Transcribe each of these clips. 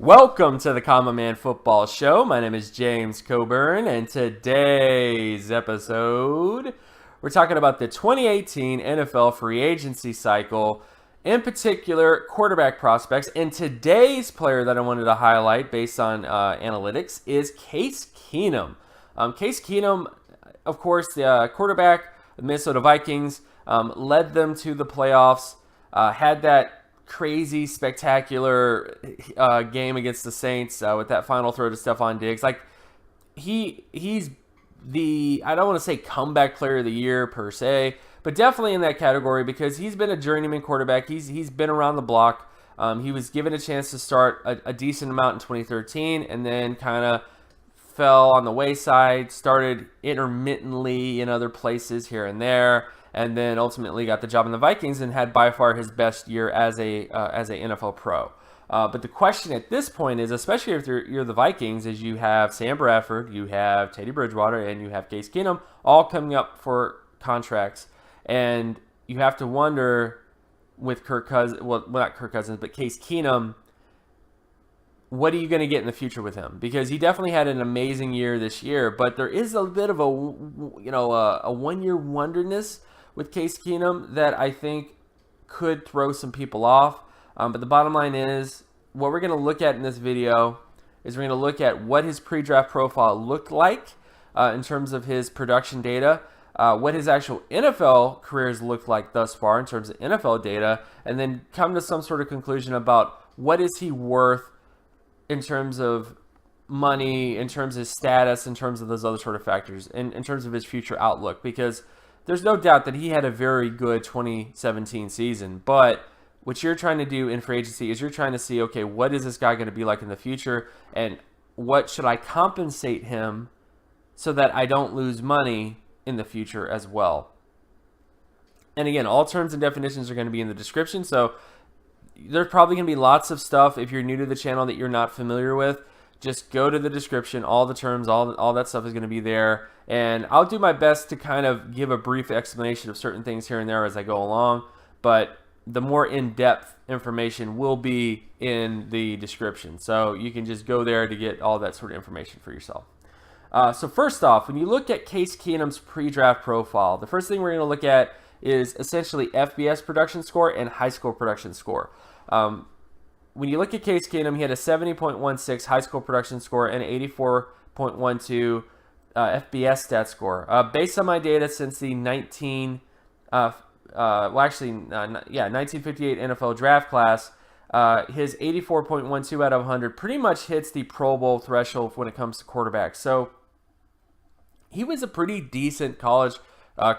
Welcome to the Common Man Football Show. My name is James Coburn, and today's episode, we're talking about the 2018 NFL free agency cycle, in particular, quarterback prospects. And today's player that I wanted to highlight based on analytics is Case Keenum. Case Keenum, of course, the quarterback of the Minnesota Vikings, led them to the playoffs, had that crazy, spectacular game against the Saints with that final throw to Stephon Diggs. Like, he's the, I don't want to say comeback player of the year per se, but definitely in that category because he's been a journeyman quarterback. He's been around the block. He was given a chance to start a decent amount in 2013 and then kind of fell on the wayside, started intermittently in other places here and there, and then ultimately got the job in the Vikings and had by far his best year as a NFL pro. But the question at this point is, especially if you're the Vikings, is you have Sam Bradford, you have Teddy Bridgewater, and you have Case Keenum all coming up for contracts. And you have to wonder with Kirk Cousins, well, not Kirk Cousins, but Case Keenum, what are you going to get in the future with him? Because he definitely had an amazing year this year, but there is a bit of a one-year wonderness with Case Keenum that I think could throw some people off. But the bottom line is, what we're going to look at in this video is we're going to look at what his pre-draft profile looked like in terms of his production data, what his actual NFL careers looked like thus far in terms of NFL data, and then come to some sort of conclusion about what is he worth in terms of money, in terms of his status, in terms of those other sort of factors, in terms of his future outlook. Because there's no doubt that he had a very good 2017 season, but what you're trying to do in free agency is you're trying to see, okay, what is this guy going to be like in the future, and what should I compensate him so that I don't lose money in the future as well. And again, all terms and definitions are going to be in the description, so there's probably going to be lots of stuff if you're new to the channel that you're not familiar with. Just go to the description. All the terms, all that stuff is going to be there. And I'll do my best to kind of give a brief explanation of certain things here and there as I go along. But the more in-depth information will be in the description. So you can just go there to get all that sort of information for yourself. So first off, when you look at Case Keenum's pre-draft profile, the first thing we're going to look at is essentially FBS production score and high school production score. When you look at Case Keenum, he had a 70.16 high school production score and an 84.12 FBS stat score. Based on my data since the 1958 NFL draft class, his 84.12 out of 100 pretty much hits the Pro Bowl threshold when it comes to quarterbacks. So he was a pretty decent college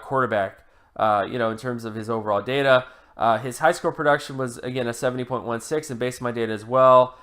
quarterback, in terms of his overall data. His high school production was, again, a 70.16, and based on my data as well,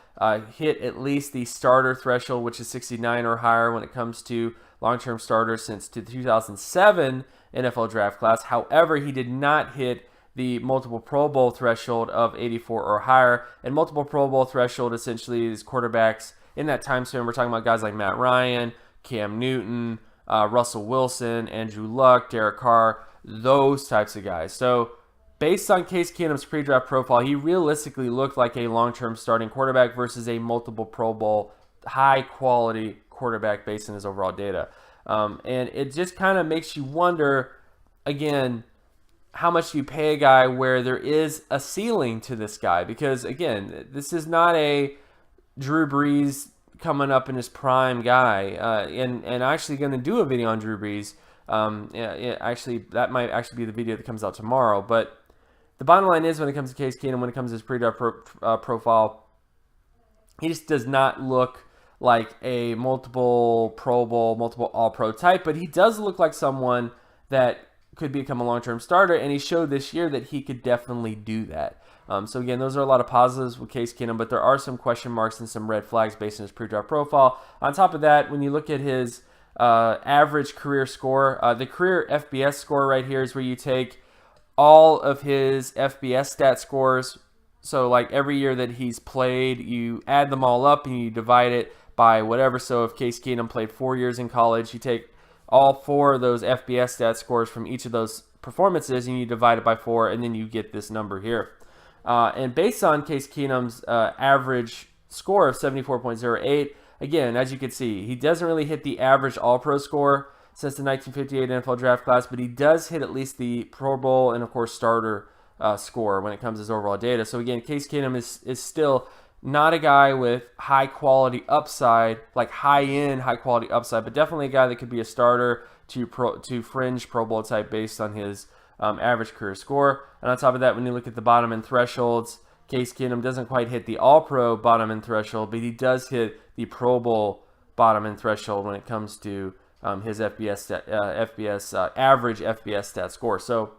hit at least the starter threshold, which is 69 or higher when it comes to long-term starters since the 2007 NFL draft class. However, he did not hit the multiple Pro Bowl threshold of 84 or higher, and multiple Pro Bowl threshold essentially is quarterbacks in that time span. We're talking about guys like Matt Ryan, Cam Newton, Russell Wilson, Andrew Luck, Derek Carr, those types of guys. So based on Case Keenum's pre-draft profile, he realistically looked like a long-term starting quarterback versus a multiple Pro Bowl, high-quality quarterback based on his overall data. And it just kind of makes you wonder, again, how much do you pay a guy where there is a ceiling to this guy? Because, again, this is not a Drew Brees coming up in his prime guy. And actually going to do a video on Drew Brees. Actually, that might actually be the video that comes out tomorrow. But the bottom line is, when it comes to Case Keenum, when it comes to his pre-draft profile, he just does not look like a multiple Pro Bowl, multiple All-Pro type, but he does look like someone that could become a long-term starter, and he showed this year that he could definitely do that. So again, those are a lot of positives with Case Keenum, but there are some question marks and some red flags based on his pre-draft profile. On top of that, when you look at his average career score, the career FBS score right here is where you take all of his FBS stat scores. So like every year that he's played, you add them all up and you divide it by whatever. So if Case Keenum played 4 years in college, you take all 4 of those FBS stat scores from each of those performances and you divide it by 4, and then you get this number here. And based on Case Keenum's average score of 74.08. Again, as you can see, he doesn't really hit the average All-Pro score since the 1958 NFL draft class, but he does hit at least the Pro Bowl and, of course, starter score when it comes to his overall data. So, again, Case Keenum is still not a guy with high-quality upside, like high-end, high-quality upside, but definitely a guy that could be a starter to fringe Pro Bowl type based on his average career score. And on top of that, when you look at the bottom end thresholds, Case Keenum doesn't quite hit the All-Pro bottom end threshold, but he does hit the Pro Bowl bottom end threshold when it comes to his average FBS stat score. So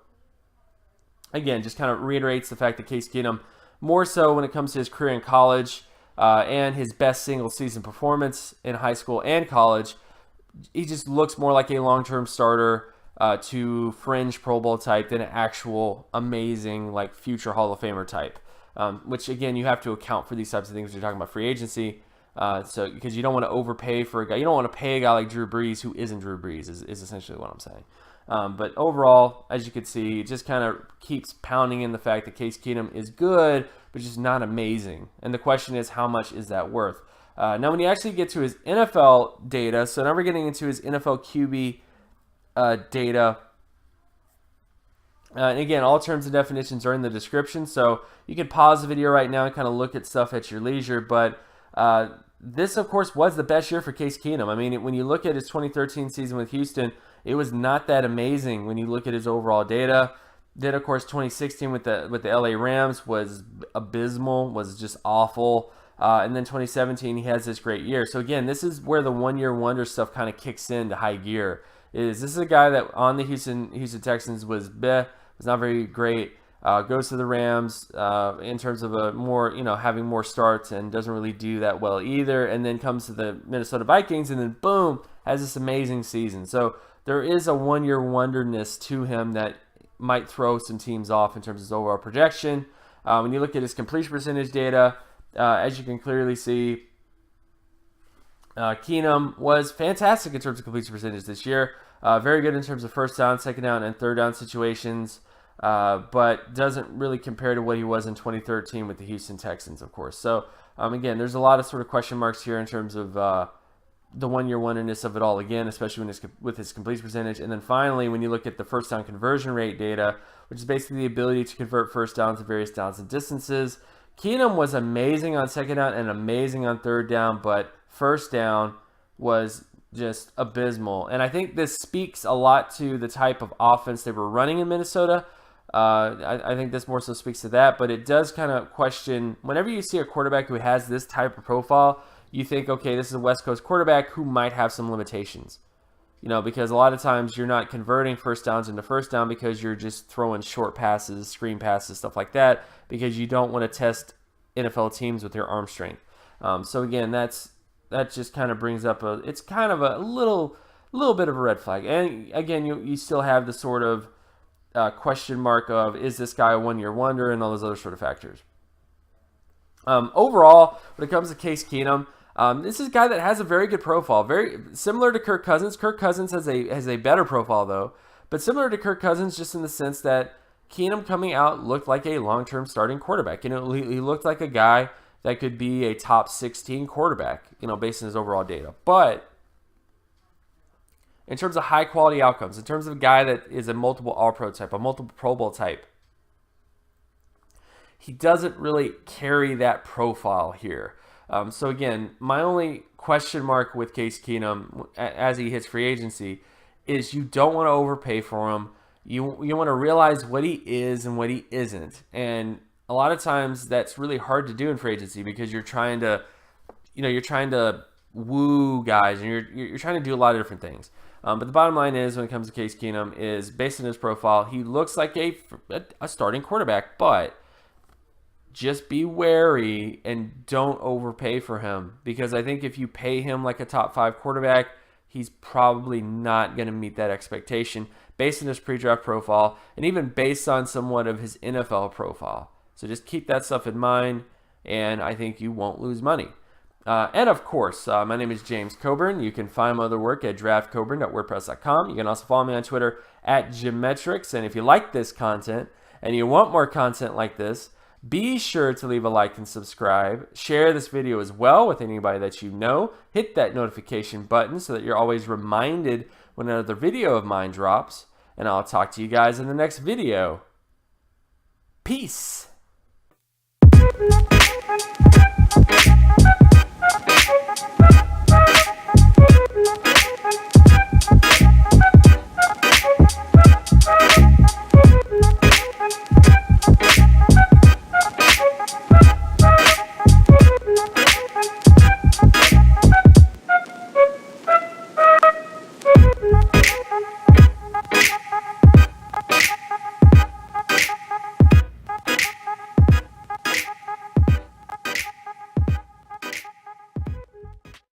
again, just kind of reiterates the fact that Case Keenum, more so when it comes to his career in college and his best single season performance in high school and college, he just looks more like a long-term starter to fringe Pro Bowl type than an actual amazing like future Hall of Famer type. Which again, you have to account for these types of things when you're talking about free agency. So because you don't want to overpay for a guy, you don't want to pay a guy like Drew Brees who isn't Drew Brees is essentially what I'm saying. But overall, as you can see, it just kind of keeps pounding in the fact that Case Keenum is good, but just not amazing. And the question is, how much is that worth? Now, when you actually get to his NFL data, so now we're getting into his NFL QB data. And again, all terms and definitions are in the description, so you can pause the video right now and kind of look at stuff at your leisure. But this, of course, was the best year for Case Keenum. I mean, when you look at his 2013 season with Houston, it was not that amazing when you look at his overall data. Then, of course, 2016 with the LA Rams was abysmal, was just awful. And then 2017, he has this great year. So again, this is where the one-year wonder stuff kind of kicks into high gear. This is a guy that on the Houston Texans was not very great. Goes to the Rams in terms of a more, having more starts and doesn't really do that well either. And then comes to the Minnesota Vikings and then boom, has this amazing season. So there is a one-year wonderness to him that might throw some teams off in terms of his overall projection. When you look at his completion percentage data, as you can clearly see, Keenum was fantastic in terms of completion percentage this year. Very good in terms of first down, second down, and third down situations, but doesn't really compare to what he was in 2013 with the Houston Texans, of course. So, again, there's a lot of sort of question marks here in terms of the one-year wonderness of it all, again, especially with his completion percentage. And then finally, when you look at the first down conversion rate data, which is basically the ability to convert first downs to various downs and distances, Keenum was amazing on second down and amazing on third down, but first down was just abysmal. And I think this speaks a lot to the type of offense they were running in Minnesota. I think this more so speaks to that, but it does kind of question, whenever you see a quarterback who has this type of profile, you think, okay, this is a West Coast quarterback who might have some limitations. Because a lot of times you're not converting first downs into first down because you're just throwing short passes, screen passes, stuff like that, because you don't want to test NFL teams with their arm strength. So again, that just kind of brings up it's kind of a little bit of a red flag. And again, you still have the sort of question mark of, is this guy a one-year wonder, and all those other sort of factors. Overall, when it comes to Case Keenum, this is a guy that has a very good profile, very similar to Kirk Cousins. Kirk Cousins has a better profile though, but similar to Kirk Cousins just in the sense that Keenum coming out looked like a long-term starting quarterback. He looked like a guy that could be a top 16 quarterback, based on his overall data. But in terms of high-quality outcomes, in terms of a guy that is a multiple All-Pro type, a multiple Pro Bowl type, he doesn't really carry that profile here. So again, my only question mark with Case Keenum as he hits free agency is you don't want to overpay for him. You want to realize what he is and what he isn't. And a lot of times that's really hard to do in free agency because you're trying to woo guys and you're trying to do a lot of different things. But the bottom line is, when it comes to Case Keenum, is based on his profile, he looks like a starting quarterback, but just be wary and don't overpay for him, because I think if you pay him like a top 5 quarterback, he's probably not going to meet that expectation based on his pre-draft profile and even based on somewhat of his NFL profile. So just keep that stuff in mind, and I think you won't lose money. And of course, my name is James Coburn. You can find my other work at draftcoburn.wordpress.com. You can also follow me on Twitter at Gymmetrics. And if you like this content and you want more content like this, Be sure to leave a like and subscribe. Share this video as well with anybody that you know. Hit that notification button so that you're always reminded when another video of mine drops. And I'll talk to you guys in the next video. Peace.